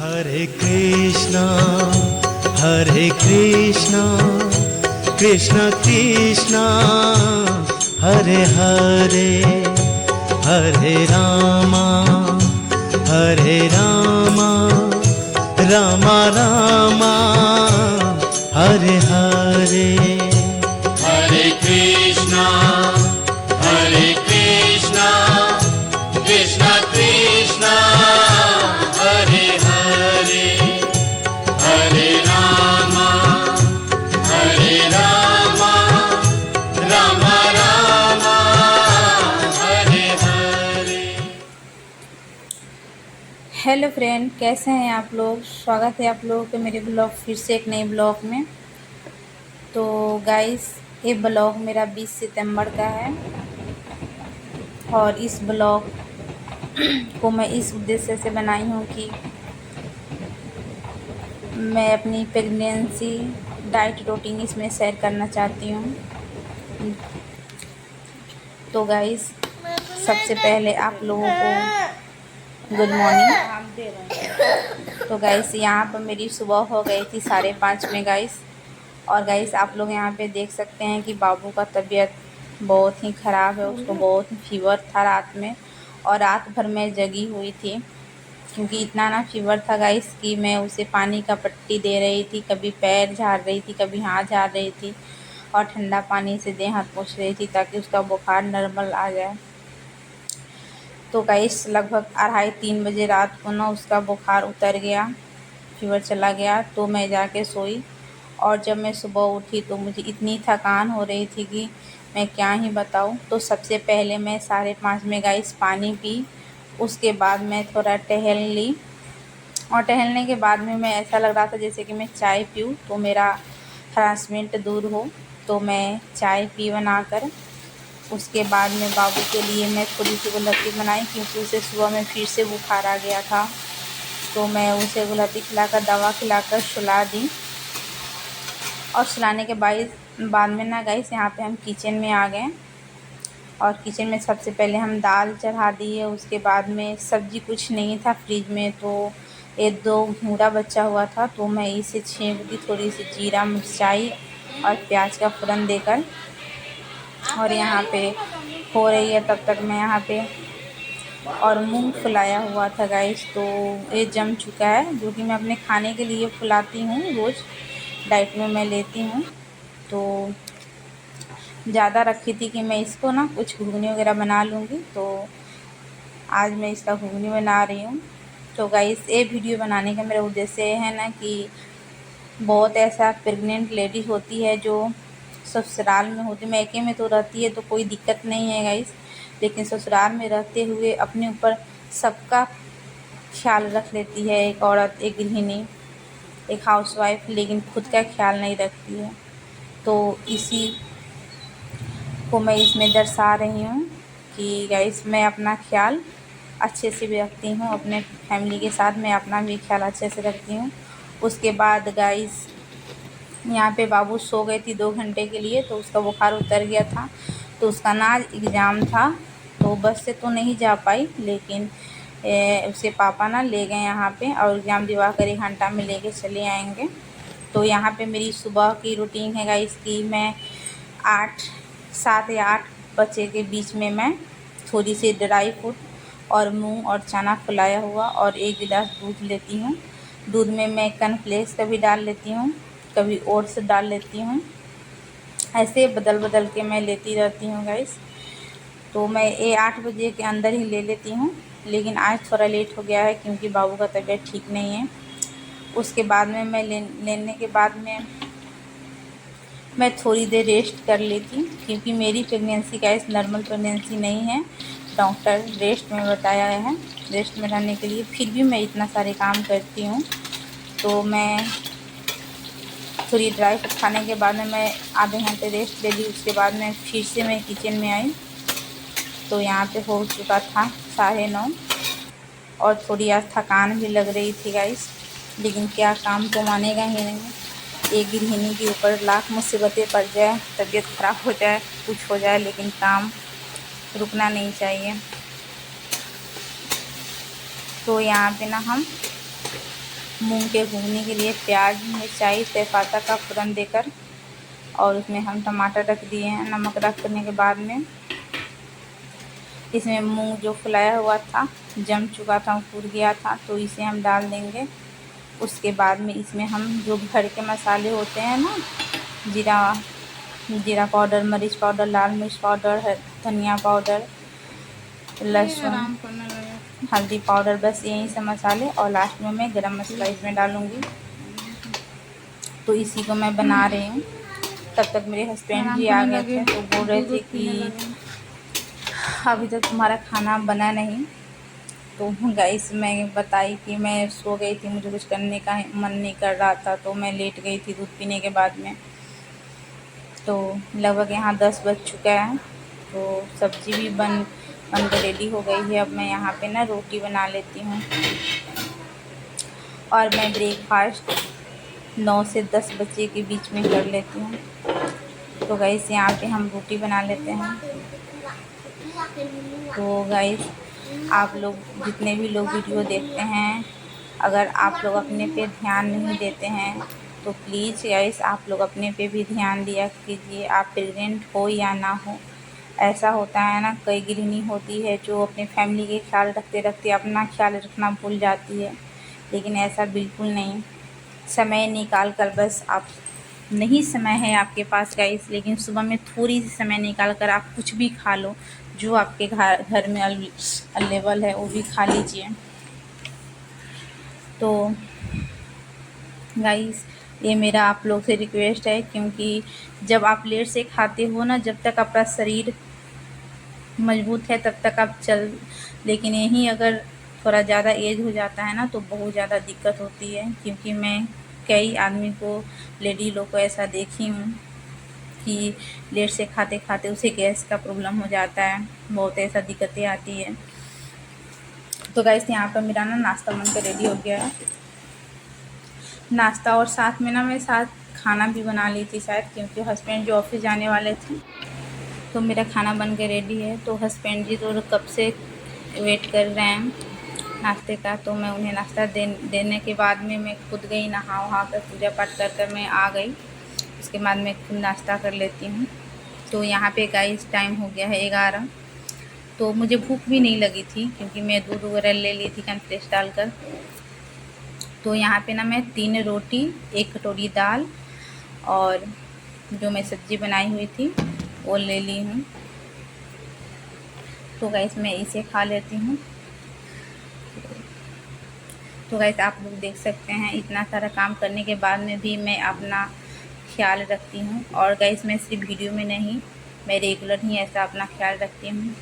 Hare Krishna, Hare Krishna, Krishna Krishna, Hare Hare, Hare Rama, Hare Rama, Rama Rama, Hare Hare. Hare Krishna, Hare Krishna, Krishna Krishna, Hare Hare, Hare Rama, Hare Rama, Rama Rama, Hare Hare. Hello friend, कैसे हैं आप लोग। स्वागत है आप लोगों के मेरे ब्लॉग फिर से एक नए ब्लॉग में। तो गाइस, ये ब्लॉग मेरा 20 सितंबर का है और इस ब्लॉग को मैं इस उद्देश्य से बनाई हूँ कि मैं अपनी प्रेगनेंसी डाइट रूटीन इसमें शेयर करना चाहती हूँ। तो गाइस, सबसे पहले आप लोगों को गुड मॉर्निंग। तो गाइस, यहाँ पर मेरी सुबह हो गई थी 5:30 में गाइस। और गाइस, आप लोग यहाँ पे देख सकते हैं कि बाबू का तबीयत बहुत ही ख़राब है। उसको बहुत फीवर था रात में और रात भर मैं जगी हुई थी क्योंकि इतना ना फीवर था गाइस कि मैं उसे पानी का पट्टी दे रही थी, कभी पैर झाड़ रही थी, कभी हाथ झाड़ रही थी और ठंडा पानी से देह हाथ पोंछ रही थी ताकि उसका बुखार नॉर्मल आ जाए। तो गाइस, लगभग 2:30-3 बजे रात को ना उसका बुखार उतर गया, फीवर चला गया। तो मैं जाके सोई और जब मैं सुबह उठी तो मुझे इतनी थकान हो रही थी कि मैं क्या ही बताऊँ। तो सबसे पहले मैं 5:30 में गाइस पानी पी, उसके बाद मैं थोड़ा टहल ली और टहलने के बाद में मैं ऐसा लग रहा था जैसे कि मैं चाय पीऊँ तो मेरा हरासमेंट दूर हो। तो मैं चाय पी बनाकर उसके बाद में बाबू के लिए मैं थोड़ी सी गुलहती बनाई क्योंकि उसे सुबह में फिर से बुखार आ गया था। तो मैं उसे गुलहती खिलाकर दवा खिलाकर सुला दी और सुलाने के बाद में ना गाइस, यहाँ पे हम किचन में आ गए और किचन में सबसे पहले हम दाल चढ़ा दिए। उसके बाद में सब्ज़ी कुछ नहीं था फ्रिज में, तो 1-2 घिउरा बचा हुआ था तो मैं इसे छेंक दी, थोड़ी सी जीरा मिर्चाई और प्याज का फ़ोरन देकर। और यहाँ पे हो रही है तब तक मैं यहाँ पे और मूंग फुलाया हुआ था गाइस, तो ये जम चुका है, जो कि मैं अपने खाने के लिए फुलाती हूँ, रोज़ डाइट में मैं लेती हूँ। तो ज़्यादा रखी थी कि मैं इसको ना कुछ घुगनी वगैरह बना लूँगी, तो आज मैं इसका घुगनी बना रही हूँ। तो गाइस, ये वीडियो बनाने का मेरा उद्देश्य है ना कि बहुत ऐसा प्रेग्नेंट लेडीज़ होती है जो ससुराल में होती, मायके में तो रहती है तो कोई दिक्कत नहीं है गाइस, लेकिन ससुराल में रहते हुए अपने ऊपर सबका ख्याल रख लेती है एक औरत, एक गृहिणी, एक हाउसवाइफ, लेकिन खुद का ख्याल नहीं रखती है। तो इसी को मैं इसमें दर्शा रही हूँ कि गाइस, मैं अपना ख्याल अच्छे से भी रखती हूँ, अपने फैमिली के साथ मैं अपना भी ख्याल अच्छे से रखती हूँ। उसके बाद गाइस, यहाँ पे बाबू सो गई थी 2 घंटे के लिए, तो उसका बुखार उतर गया था। तो उसका ना आज एग्ज़ाम था, तो बस से तो नहीं जा पाई, लेकिन उसके पापा ना ले गए यहाँ पे और एग्ज़ाम दिवा कर 1 घंटा में लेके चले आएंगे। तो यहाँ पे मेरी सुबह की रूटीन है गाइस कि मैं 7 या 8 बजे के बीच में मैं थोड़ी सी ड्राई फ्रूट और मूंग और चना फुलाया हुआ और 1 गिलास दूध लेती हूँ। दूध में मैं कॉर्नफ्लेक्स कभी डाल लेती हूँ, कभी ओट्स डाल लेती हूँ, ऐसे बदल बदल के मैं लेती रहती हूँ गाइस। तो मैं ये 8 बजे के अंदर ही ले लेती हूँ, लेकिन आज थोड़ा लेट हो गया है क्योंकि बाबू का तबीयत ठीक नहीं है। उसके बाद में मैं लेने के बाद में मैं थोड़ी देर रेस्ट कर लेती हूँ क्योंकि मेरी प्रेगनेंसी गाइस नॉर्मल प्रेगनेंसी नहीं है, डॉक्टर रेस्ट में बताया है रेस्ट में रहने के लिए। फिर भी मैं इतना सारे काम करती हूँ। तो मैं थोड़ी ड्राई फ्रूट खाने के बाद में मैं आधे घंटे रेस्ट ले ली। उसके बाद में फिर से मैं किचन में आई, तो यहाँ पे हो चुका था 9:30 और थोड़ी आज थकान भी लग रही थी गाइस, लेकिन क्या, काम तो मानेगा ही नहीं। एक गृहिणी के ऊपर लाख मुसीबतें पड़ जाए, तबीयत ख़राब हो जाए, कुछ हो जाए, लेकिन काम रुकना नहीं चाहिए। तो यहाँ पे ना हम मूंग के भूनने के लिए प्याज, मिर्चाई, तेज़पाता का फ़ोरन देकर, और उसमें हम टमाटर रख दिए हैं। नमक रखने के बाद में इसमें मूंग जो फुलाया हुआ था, जम चुका था, फूल गया था, तो इसे हम डाल देंगे। उसके बाद में इसमें हम जो घर के मसाले होते हैं ना, जीरा पाउडर, मिर्च पाउडर, लाल मिर्च पाउडर, धनिया पाउडर, लहसुन, हल्दी पाउडर, बस यही सब मसाले, और लास्ट में मैं गरम मसाला इसमें डालूँगी। तो इसी को मैं बना रही हूँ। तब तक मेरे हस्बैंड जी आ गए थे, तो बोल रहे थे कि अभी तक तुम्हारा खाना बना नहीं। तो गाइस मैं बताई कि मैं सो गई थी, मुझे कुछ करने का मन नहीं कर रहा था, तो मैं लेट गई थी दूध पीने के बाद में। तो लगभग यहाँ 10 बज चुका है, तो सब्ज़ी भी बन कर रेडी हो गई है। अब मैं यहाँ पे ना रोटी बना लेती हूँ, और मैं ब्रेकफास्ट 9 से 10 बजे के बीच में कर लेती हूँ। तो गाइस यहाँ पे हम रोटी बना लेते हैं। तो गाइस आप लोग जितने भी लोग वीडियो देखते हैं, अगर आप लोग अपने पे ध्यान नहीं देते हैं तो प्लीज़ गाइस आप लोग अपने पे भी ध्यान दिया कीजिए। आप प्रेग्नेंट हो या ना हो, ऐसा होता है ना, कई गृहिणी होती है जो अपने फैमिली के ख्याल रखते रखते अपना ख्याल रखना भूल जाती है, लेकिन ऐसा बिल्कुल नहीं। समय निकाल कर, बस आप नहीं समय है आपके पास गाइस, लेकिन सुबह में थोड़ी सी समय निकाल कर आप कुछ भी खा लो, जो आपके घर में अवेलेबल है वो भी खा लीजिए। तो गाइस ये मेरा आप लोग से रिक्वेस्ट है, क्योंकि जब आप लेट से खाते हो ना, जब तक आपका शरीर मजबूत है तब तक आप लेकिन यही अगर थोड़ा ज़्यादा एज हो जाता है ना, तो बहुत ज़्यादा दिक्कत होती है। क्योंकि मैं कई आदमी को, लेडी लोग को ऐसा देखी हूँ कि लेट से खाते खाते उसे गैस का प्रॉब्लम हो जाता है, बहुत ऐसा दिक्कतें आती है। तो गाइस यहाँ पर मेरा ना नाश्ता बनकर रेडी हो गया है, नाश्ता, और साथ में ना मैं खाना भी बना ली थी शायद, क्योंकि हस्बैंड जो ऑफिस जाने वाले थे, तो मेरा खाना बन के रेडी है। तो हस्बैंड जी तो कब से वेट कर रहे हैं नाश्ते का, तो मैं उन्हें नाश्ता देने के बाद में मैं खुद गई नहा कर, पूजा पाठ कर मैं आ गई। उसके बाद मैं खुद नाश्ता कर लेती हूँ। तो यहाँ पे गाइस टाइम हो गया है 11, तो मुझे भूख भी नहीं लगी थी, क्योंकि मैं दूध वगैरह ले ली थी कॉर्नफ्लेक्स डालकर। तो यहाँ पे ना मैं 3 रोटी, 1 कटोरी दाल, और जो मैं सब्ज़ी बनाई हुई थी वो ले ली हूँ। तो गाइस मैं इसे खा लेती हूँ। तो गाइस आप लोग देख सकते हैं, इतना सारा काम करने के बाद में भी मैं अपना ख्याल रखती हूँ। और गाइस मैं सिर्फ वीडियो में नहीं, मैं रेगुलर ही ऐसा अपना ख्याल रखती हूँ।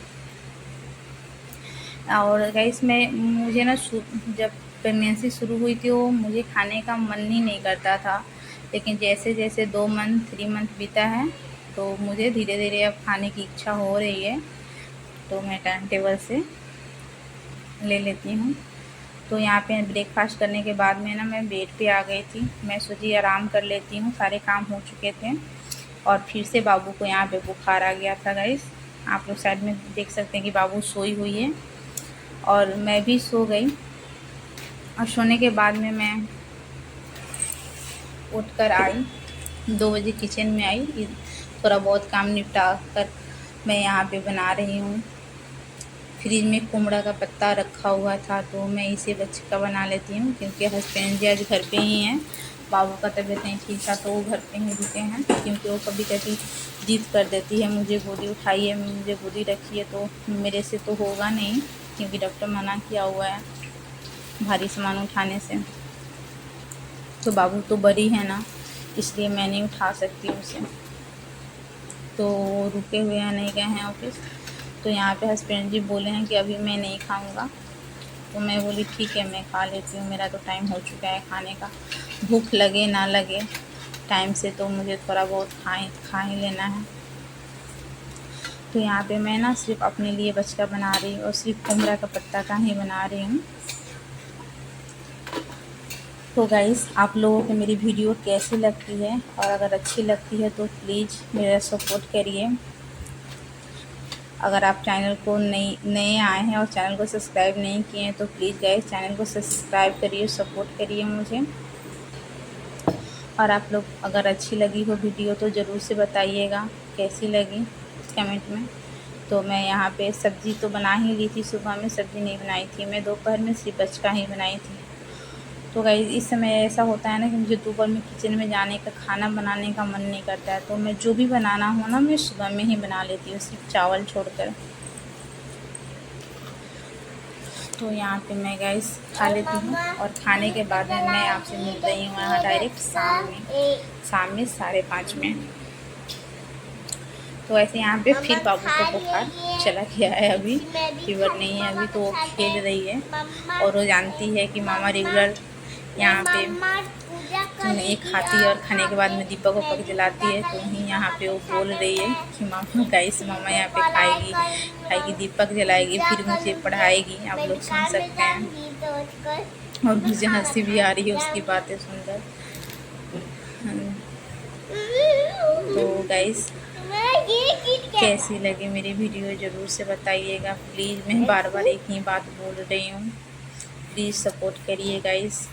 और गाइस मुझे ना जब प्रेगनेंसी शुरू हुई थी, वो मुझे खाने का मन ही नहीं करता था, लेकिन जैसे जैसे 2 मंथ 3 मंथ बीता है, तो मुझे धीरे धीरे अब खाने की इच्छा हो रही है। तो मैं टाइम टेबल से ले लेती हूँ। तो यहाँ पे ब्रेकफास्ट करने के बाद में ना मैं बेड पे आ गई थी, मैं सोची आराम कर लेती हूँ, सारे काम हो चुके थे। और फिर से बाबू को यहाँ पे बुखार आ गया था गाइस, आप लोग साइड में देख सकते हैं कि बाबू सोई हुई है, और मैं भी सो गई। और सोने के बाद में मैं उठकर आई, 2 बजे किचन में आई, थोड़ा बहुत काम निपटा कर मैं यहाँ पे बना रही हूँ। फ्रिज में कुमड़ा का पत्ता रखा हुआ था, तो मैं इसे बच्चे का बना लेती हूँ, क्योंकि हस्बैंड जी आज घर पे ही हैं। बाबू का तबीयत नहीं ठीक था, तो वो घर पे ही रुके हैं, क्योंकि वो कभी कभी जिद कर देती है, मुझे गोदी उठाइए, मुझे गोदी रखिए। तो मेरे से तो होगा नहीं, क्योंकि डॉक्टर मना किया हुआ है भारी सामान उठाने से। तो बाबू तो बड़ी है ना, इसलिए मैं नहीं उठा सकती उसे। तो रुके हुए हैं, नहीं गए हैं ऑफिस। तो यहाँ पे हस्बैंड जी बोले हैं कि अभी मैं नहीं खाऊंगा। तो मैं बोली ठीक है, मैं खा लेती हूँ, मेरा तो टाइम हो चुका है खाने का। भूख लगे ना लगे टाइम से, तो मुझे थोड़ा बहुत खा ही लेना है। तो यहाँ पे मैं ना सिर्फ अपने लिए बचका बना रही हूँ, और सिर्फ कुमड़ा का पत्ता का ही बना रही हूँ। तो गाइस आप लोगों को मेरी वीडियो कैसी लगती है, और अगर अच्छी लगती है तो प्लीज़ मेरा सपोर्ट करिए। अगर आप चैनल को नए आए हैं और चैनल को सब्सक्राइब नहीं किए हैं तो प्लीज़ गाइस चैनल को सब्सक्राइब करिए, सपोर्ट करिए मुझे। और आप लोग अगर अच्छी लगी हो वीडियो तो ज़रूर से बताइएगा कैसी लगी कमेंट में। तो मैं यहाँ पे सब्ज़ी तो बना ही ली थी, सुबह में सब्ज़ी नहीं बनाई थी मैं, दोपहर में सिर्फ बचका ही बनाई थी। तो गाइस इस समय ऐसा होता है ना कि मुझे दोपहर में किचन में जाने का, खाना बनाने का मन नहीं करता है, तो मैं जो भी बनाना हो ना मैं सुबह में ही बना लेती हूँ, सिर्फ चावल छोड़कर। तो यहाँ पे मैं गाइस खा लेती हूँ और खाने के बाद में मैं आपसे मिल रही हूँ यहाँ डायरेक्ट शाम में 5:30 में। तो ऐसे यहाँ पे फिर बाबू को बुखार चला गया है, अभी फीवर नहीं है अभी, तो वो खेल रही है। और वो जानती है कि मामा रेगुलर यहाँ पे ये खाती है और खाने के बाद में दीपक को पक जलाती है। तो वहीं यहाँ पे वो बोल रही है कि मामा गाइस मामा यहाँ पे खाएगी दीपक जलाएगी फिर मुझे पढ़ाएगी। आप लोग सुन सकते हैं और मुझे हंसी भी आ रही है उसकी बातें सुनकर। तो गाइस कैसी लगी मेरी वीडियो ज़रूर से बताइएगा प्लीज़। मैं बार बार एक ही बात बोल रही हूँ, प्लीज़ सपोर्ट करिए गाइस।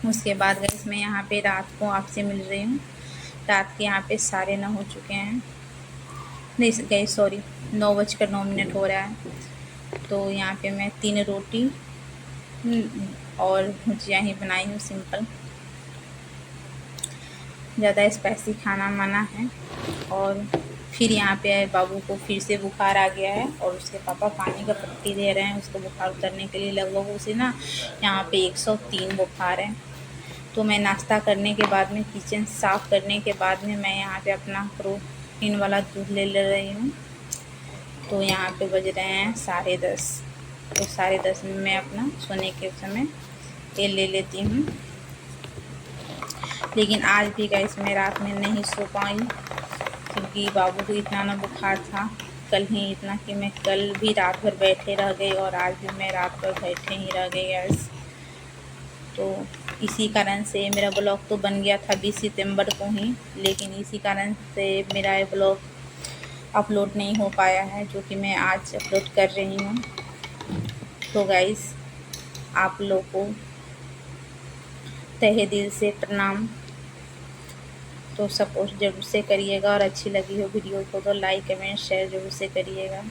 उसके बाद गाइस मैं यहाँ पे रात को आपसे मिल रही हूँ। रात के यहाँ पे 9:30 हो चुके हैं, नहीं गाइस सॉरी 9:09 हो रहा है। तो यहाँ पे मैं 3 रोटी और भुजिया ही बनाई हूँ, सिंपल, ज़्यादा स्पाइसी खाना मना है। और फिर यहाँ पे बाबू को फिर से बुखार आ गया है और उसके पापा पानी का पट्टी दे रहे हैं उसको बुखार उतरने के लिए। लगभग उसे ना यहाँ पे 103 बुखार है। तो मैं नाश्ता करने के बाद में, किचन साफ़ करने के बाद में मैं यहाँ पे अपना प्रोटीन वाला दूध ले रही हूँ। तो यहाँ पे बज रहे हैं 10:30। तो 10:30 में मैं अपना सोने के समय तेल ले लेती हूँ। लेकिन आज भी गाइस मैं रात में नहीं सो पाई क्योंकि बाबू को इतना ना बुखार था, कल ही इतना कि मैं कल भी रात भर बैठे रह गई और आज भी मैं रात भर बैठे ही रह गई गाइस। तो इसी कारण से मेरा ब्लॉग तो बन गया था 20 सितंबर को ही, लेकिन इसी कारण से मेरा ये ब्लॉग अपलोड नहीं हो पाया है, जो कि मैं आज अपलोड कर रही हूँ। तो गाइस आप लोग को तहे दिल से प्रणाम। तो सपोर्ट ज़रूर से करिएगा और अच्छी लगी हो वीडियो को तो लाइक कमेंट शेयर ज़रूर से करिएगा।